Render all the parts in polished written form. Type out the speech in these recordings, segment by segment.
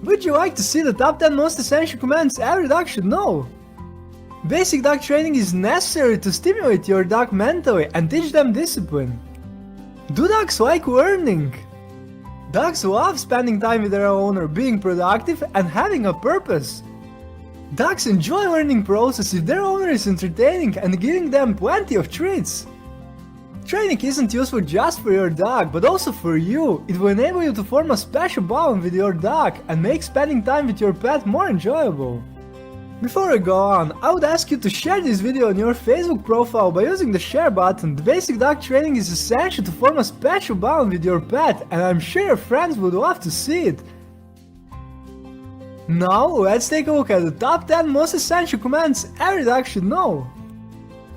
Would you like to see the top 10 most essential commands every dog should know? Basic dog training is necessary to stimulate your dog mentally and teach them discipline. Do dogs like learning? Dogs love spending time with their owner, being productive and having a purpose. Dogs enjoy learning process if their owner is entertaining and giving them plenty of treats. Training isn't useful just for your dog, but also for you. It will enable you to form a special bond with your dog and make spending time with your pet more enjoyable. Before we go on, I would ask you to share this video on your Facebook profile by using the share button. The basic dog training is essential to form a special bond with your pet, and I'm sure your friends would love to see it. Now let's take a look at the top 10 most essential commands every dog should know.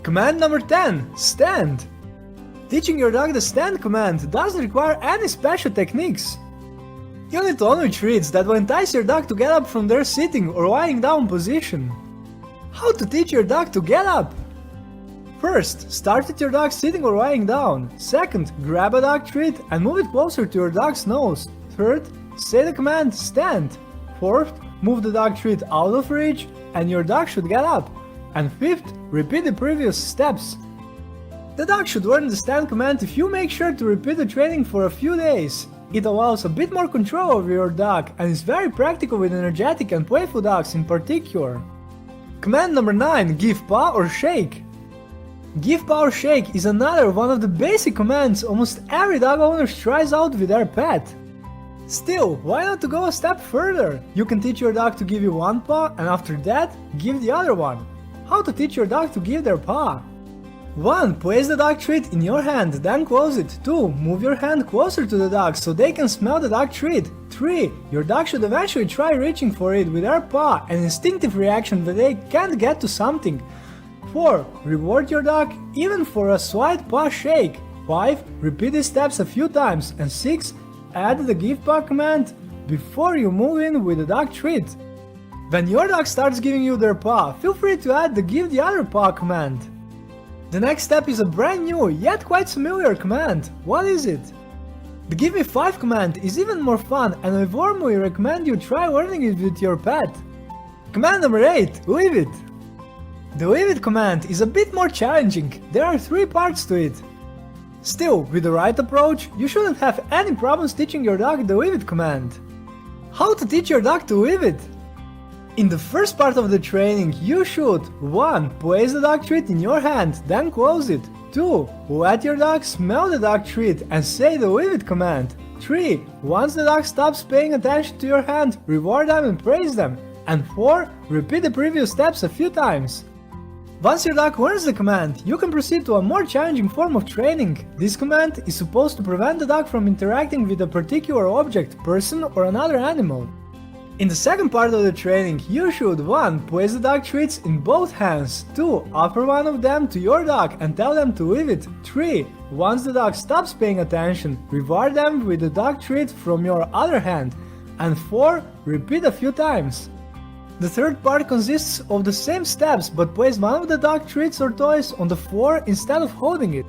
Command number 10. Stand. Teaching your dog the stand command doesn't require any special techniques. You need only treats that will entice your dog to get up from their sitting or lying down position. How to teach your dog to get up? First, start with your dog sitting or lying down. Second, grab a dog treat and move it closer to your dog's nose. Third, say the command stand. Fourth, move the dog treat out of reach and your dog should get up. And fifth, repeat the previous steps. The dog should learn the stand command if you make sure to repeat the training for a few days. It allows a bit more control over your dog and is very practical with energetic and playful dogs in particular. Command number 9. Give paw or shake. Give paw or shake is another one of the basic commands almost every dog owner tries out with their pet. Still, why not to go a step further? You can teach your dog to give you one paw and after that, give the other one. How to teach your dog to give their paw? 1. Place the dog treat in your hand, then close it. 2. Move your hand closer to the dog so they can smell the dog treat. 3. Your dog should eventually try reaching for it with their paw, an instinctive reaction that they can't get to something. 4. Reward your dog even for a slight paw shake. 5. Repeat these steps a few times. And 6. Add the give paw command before you move in with the dog treat. When your dog starts giving you their paw, feel free to add the give the other paw command. The next step is a brand new, yet quite familiar command. What is it? The Give Me 5 command is even more fun and I warmly recommend you try learning it with your pet. Command number 8. Leave it. The Leave it command is a bit more challenging. There are 3 parts to it. Still, with the right approach, you shouldn't have any problems teaching your dog the Leave it command. How to teach your dog to leave it? In the first part of the training, you should 1. Place the dog treat in your hand, then close it. 2. Let your dog smell the dog treat and say the leave it command. 3. Once the dog stops paying attention to your hand, reward them and praise them. And 4. Repeat the previous steps a few times. Once your dog learns the command, you can proceed to a more challenging form of training. This command is supposed to prevent the dog from interacting with a particular object, person or another animal. In the second part of the training, you should 1. Place the dog treats in both hands. 2. Offer one of them to your dog and tell them to leave it. 3. Once the dog stops paying attention, reward them with the dog treat from your other hand. And 4. Repeat a few times. The third part consists of the same steps, but place one of the dog treats or toys on the floor instead of holding it.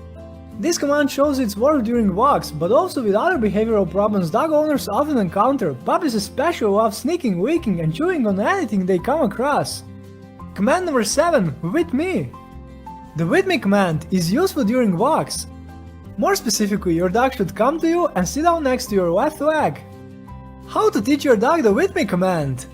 This command shows its work during walks, but also with other behavioral problems dog owners often encounter. Puppies especially love sneaking, licking and chewing on anything they come across. Command number 7. With me. The with me command is useful during walks. More specifically, your dog should come to you and sit down next to your left leg. How to teach your dog the with me command?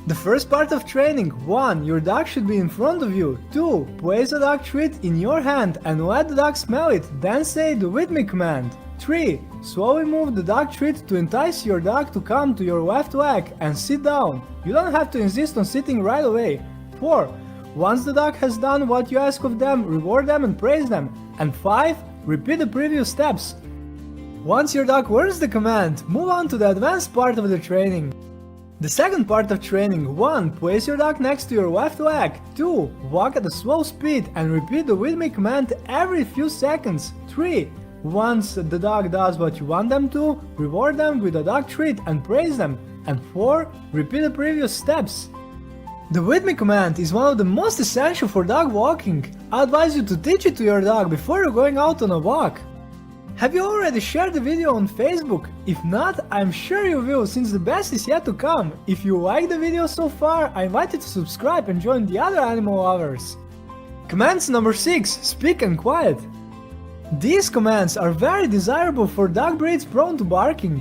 The first part of training. 1. Your dog should be in front of you. 2. Place the dog treat in your hand and let the dog smell it, then say the with me command. 3. Slowly move the dog treat to entice your dog to come to your left leg and sit down. You don't have to insist on sitting right away. 4. Once the dog has done what you ask of them, reward them and praise them. And 5. Repeat the previous steps. Once your dog learns the command, move on to the advanced part of the training. The second part of training. 1. Place your dog next to your left leg. 2. Walk at a slow speed and repeat the with me command every few seconds. 3. Once the dog does what you want them to, reward them with a dog treat and praise them. And 4. Repeat the previous steps. The with me command is one of the most essential for dog walking. I advise you to teach it to your dog before you're going out on a walk. Have you already shared the video on Facebook? If not, I'm sure you will, since the best is yet to come. If you like the video so far, I invite you to subscribe and join the other animal lovers. Commands number 6. Speak and quiet. These commands are very desirable for dog breeds prone to barking.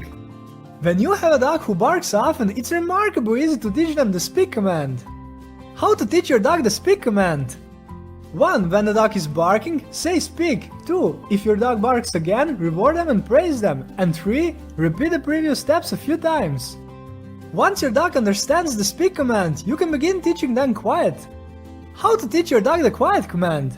When you have a dog who barks often, it's remarkably easy to teach them the speak command. How to teach your dog the speak command? 1. When the dog is barking, say speak. 2. If your dog barks again, reward them and praise them. And 3. Repeat the previous steps a few times. Once your dog understands the speak command, you can begin teaching them quiet. How to teach your dog the quiet command?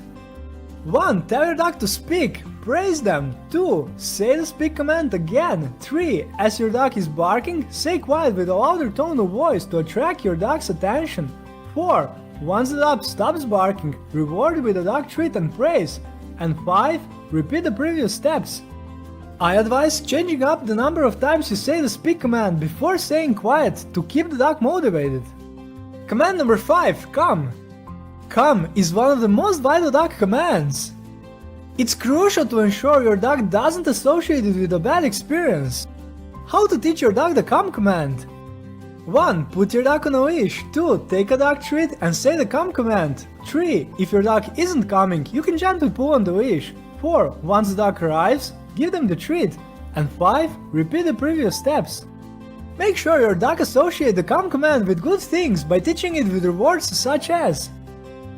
1. Tell your dog to speak. Praise them. 2. Say the speak command again. 3. As your dog is barking, say quiet with a louder tone of voice to attract your dog's attention. 4. Once the dog stops barking, reward with a dog treat and praise. And 5. Repeat the previous steps. I advise changing up the number of times you say the speak command before saying quiet to keep the dog motivated. Command number 5. Come. Come is one of the most vital dog commands. It's crucial to ensure your dog doesn't associate it with a bad experience. How to teach your dog the come command? 1. Put your dog on a leash. 2. Take a dog treat and say the come command. 3. If your dog isn't coming, you can gently pull on the leash. 4. Once the dog arrives, give them the treat. And 5. Repeat the previous steps. Make sure your dog associates the come command with good things by teaching it with rewards such as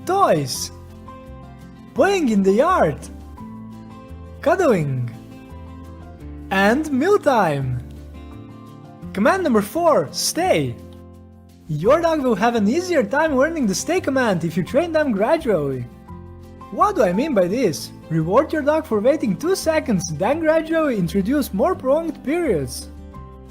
toys, playing in the yard, cuddling, and mealtime. Command number 4. Stay. Your dog will have an easier time learning the stay command if you train them gradually. What do I mean by this? Reward your dog for waiting 2 seconds, then gradually introduce more prolonged periods.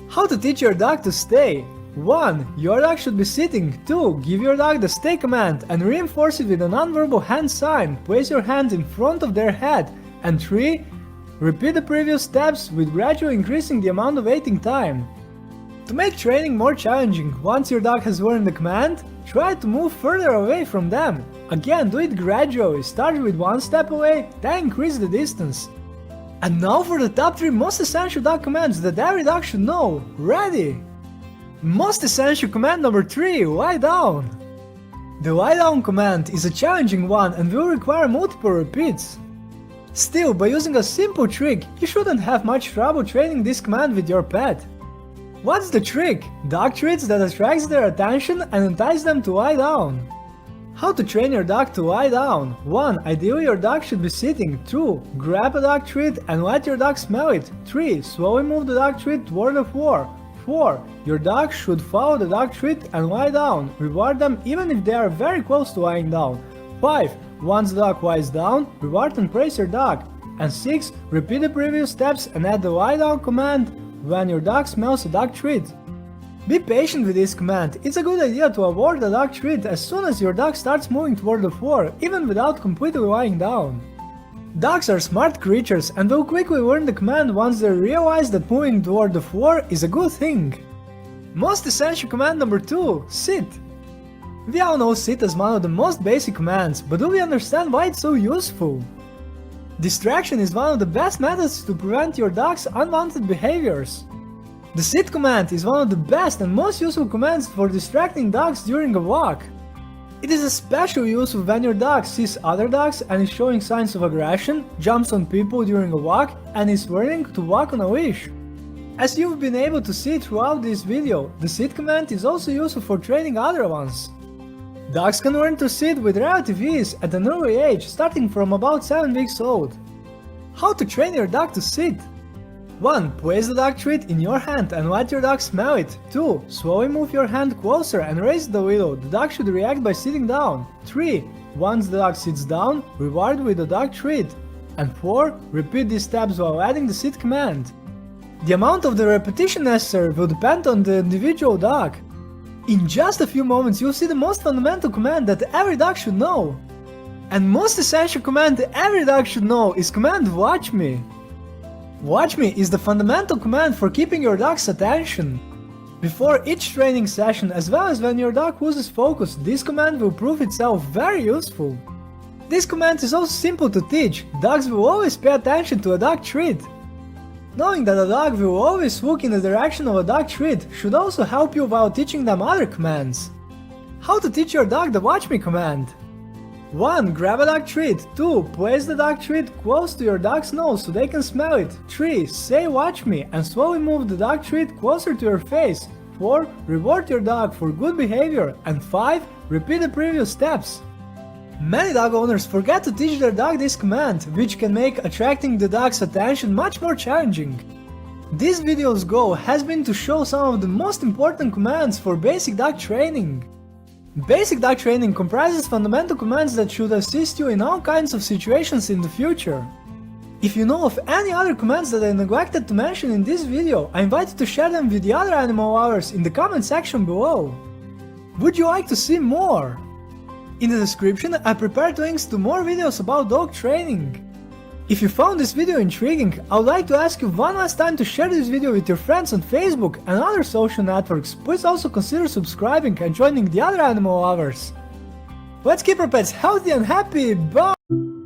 How to teach your dog to stay? 1. Your dog should be sitting. 2. Give your dog the stay command and reinforce it with a non-verbal hand sign. Place your hand in front of their head. And 3. Repeat the previous steps with gradually increasing the amount of waiting time. To make training more challenging, once your dog has learned the command, try to move further away from them. Again, do it gradually, start with 1 step away, then increase the distance. And now for the top 3 most essential dog commands that every dog should know. Ready? Most essential command number 3, lie down. The lie down command is a challenging one and will require multiple repeats. Still, by using a simple trick, you shouldn't have much trouble training this command with your pet. What's the trick? Dog treats that attracts their attention and entice them to lie down. How to train your dog to lie down? 1. Ideally your dog should be sitting. 2. Grab a dog treat and let your dog smell it. 3. Slowly move the dog treat toward the floor. 4. Your dog should follow the dog treat and lie down. Reward them even if they are very close to lying down. 5. Once the dog lies down, reward and praise your dog. And 6. Repeat the previous steps and add the lie down command when your dog smells a dog treat. Be patient with this command. It's a good idea to award the dog treat as soon as your dog starts moving toward the floor, even without completely lying down. Dogs are smart creatures and will quickly learn the command once they realize that moving toward the floor is a good thing. Most essential command number 2, sit. We all know sit as one of the most basic commands, but do we understand why it's so useful? Distraction is one of the best methods to prevent your dog's unwanted behaviors. The sit command is one of the best and most useful commands for distracting dogs during a walk. It is especially useful when your dog sees other dogs and is showing signs of aggression, jumps on people during a walk, and is learning to walk on a leash. As you've been able to see throughout this video, the sit command is also useful for training other ones. Dogs can learn to sit with relative ease at an early age, starting from about 7 weeks old. How to train your dog to sit? 1. Place the dog treat in your hand and let your dog smell it. 2. Slowly move your hand closer and raise it a little. The dog should react by sitting down. 3. Once the dog sits down, reward with the dog treat. And 4. Repeat these steps while adding the sit command. The amount of the repetition necessary will depend on the individual dog. In just a few moments you'll see the most fundamental command that every dog should know. And most essential command every dog should know is command watch me. Watch me is the fundamental command for keeping your dog's attention. Before each training session, as well as when your dog loses focus, this command will prove itself very useful. This command is also simple to teach. Dogs will always pay attention to a dog treat. Knowing that a dog will always look in the direction of a dog treat should also help you while teaching them other commands. How to teach your dog the watch me command. 1. Grab a dog treat. 2. Place the dog treat close to your dog's nose so they can smell it. 3. Say watch me and slowly move the dog treat closer to your face. 4. Reward your dog for good behavior. And 5. Repeat the previous steps. Many dog owners forget to teach their dog this command, which can make attracting the dog's attention much more challenging. This video's goal has been to show some of the most important commands for basic dog training. Basic dog training comprises fundamental commands that should assist you in all kinds of situations in the future. If you know of any other commands that I neglected to mention in this video, I invite you to share them with the other animal lovers in the comment section below. Would you like to see more? In the description I prepared links to more videos about dog training. If you found this video intriguing, I would like to ask you one last time to share this video with your friends on Facebook and other social networks. Please also consider subscribing and joining the other animal lovers. Let's keep our pets healthy and happy. Bye!